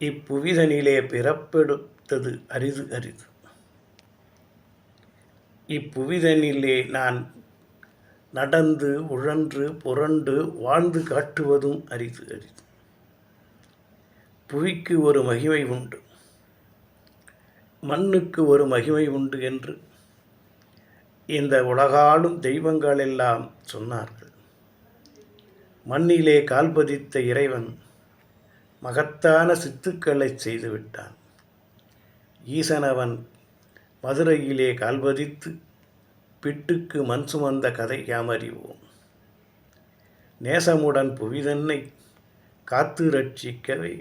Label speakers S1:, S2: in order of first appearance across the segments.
S1: இப்புவிதனிலே பிறப்பெடுத்தது அரிது அரிது. இப்புவிதனிலே நான் நடந்து உழன்று புரண்டு வாழ்ந்து காட்டுவதும் அரிது அரிது. புவிக்கு ஒரு மகிமை உண்டு, மண்ணுக்கு ஒரு மகிமை உண்டு என்று இந்த உலகாளும் தெய்வங்கள் எல்லாம் சொன்னார்கள். மண்ணிலே கால்பதித்த இறைவன் மகத்தான சித்துக்களை செய்துவிட்டான். ஈசனவன் மதுரையிலே கால்பதித்து பிட்டுக்கு மண் சுமந்த கதை யாம் அறிவோம். நேசமுடன் புவிதன்னை காத்து ரட்சிக்கவே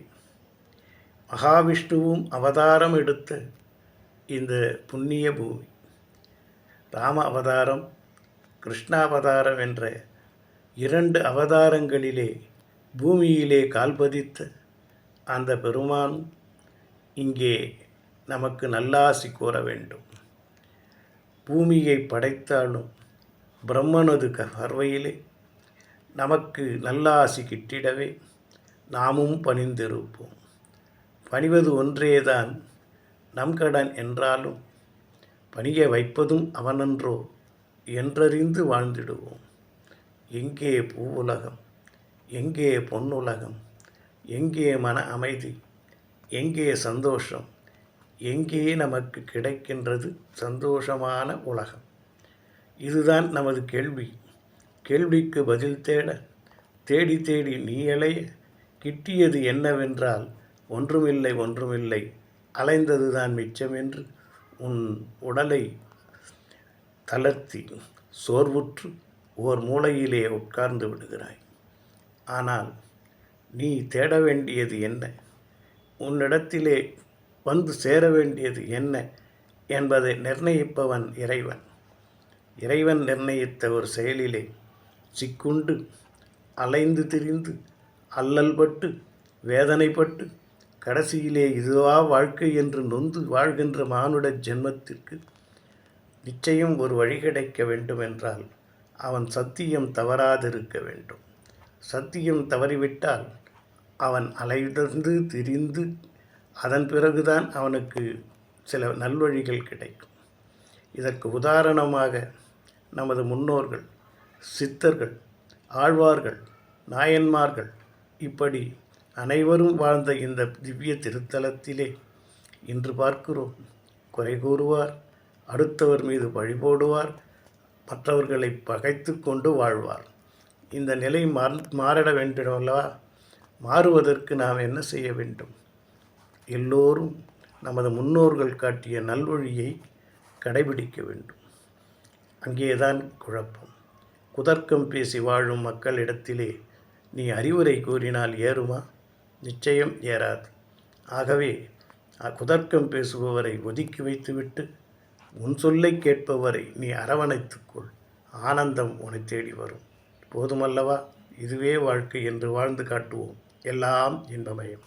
S1: மகாவிஷ்ணுவும் அவதாரம் எடுத்த இந்த புண்ணிய பூமி, ராம அவதாரம் கிருஷ்ணாவதாரம் என்ற 2 அவதாரங்களிலே பூமியிலே கால்பதித்த அந்த பெருமான் இங்கே நமக்கு நல்லாசி கூற வேண்டும். பூமியை படைத்தாலும் பிரம்மனது பார்வையிலே நமக்கு நல்லாசி கிட்டிடவே நாமும் பணிந்திருப்போம். பணிவது ஒன்றேதான் நம் கடன் என்றாலும் பணிய வைப்பதும் அவனன்றோ என்றறிந்து வாழ்ந்திடுவோம். எங்கே பூவுலகம், எங்கே பொன்னுலகம், எங்கே மன அமைதி, எங்கே சந்தோஷம், எங்கே நமக்கு கிடைக்கின்றது சந்தோஷமான உலகம்? இதுதான் நமது கேள்வி. கேள்விக்கு பதில் தேட தேடி தேடி நீ அலைய கிட்டியது என்னவென்றால் ஒன்றுமில்லை ஒன்றுமில்லை, அலைந்ததுதான் மிச்சம் என்று உன் உடலை தளர்த்தி சோர்வுற்று ஓர் மூலையிலே உட்கார்ந்து விடுகிறாய். ஆனால் நீ தேட வேண்டியது என்ன, உன்னிடத்திலே வந்து சேர வேண்டியது என்ன என்பதை நிர்ணயிப்பவன் இறைவன். இறைவன் நிர்ணயித்த ஒரு செயலிலே சிக்குண்டு அலைந்து திரிந்து அல்லல்பட்டு வேதனைப்பட்டு கடைசியிலே இதுவா வாழ்க்கை என்று நொந்து வாழ்கின்ற மானுட ஜென்மத்திற்கு நிச்சயம் ஒரு வழி கிடைக்க வேண்டுமென்றால் அவன் சத்தியம் தவறாதிருக்க வேண்டும். சத்தியம் தவறிவிட்டால் அவன் அலைந்து திரிந்து அதன் பிறகுதான் அவனுக்கு சில நல்வழிகள் கிடைக்கும். இதற்கு உதாரணமாக நமது முன்னோர்கள், சித்தர்கள், ஆழ்வார்கள், நாயன்மார்கள் இப்படி அனைவரும் வாழ்ந்த இந்த திவ்ய திருத்தலத்திலே இன்று பார்க்கிறோம், குறை கூறுவார், அடுத்தவர் மீது பழி போடுவார், மற்றவர்களை பகைத்து கொண்டு வாழ்வார். இந்த நிலை மாறிட வேண்டும் அல்லவா? மாறுவதற்கு நாம் என்ன செய்ய வேண்டும்? எல்லோரும் நமது முன்னோர்கள் காட்டிய நல்வழியை கடைபிடிக்க வேண்டும். அங்கேதான் குழப்பம். குதர்க்கம் பேசி வாழும் மக்களிடத்திலே நீ அறிவுரை கூறினால் ஏறுமா? நிச்சயம் ஏறாது. ஆகவே குதர்க்கம் பேசுபவரை ஒதுக்கி வைத்துவிட்டு உன் சொல்லை கேட்பவரை நீ அரவணைத்துக்கொள். ஆனந்தம் உன்னை தேடி வரும். போதுமல்லவா? இதுவே வாழ்க்கை என்று வாழ்ந்து காட்டுவோம். எல்லாம் இன்பமயம்.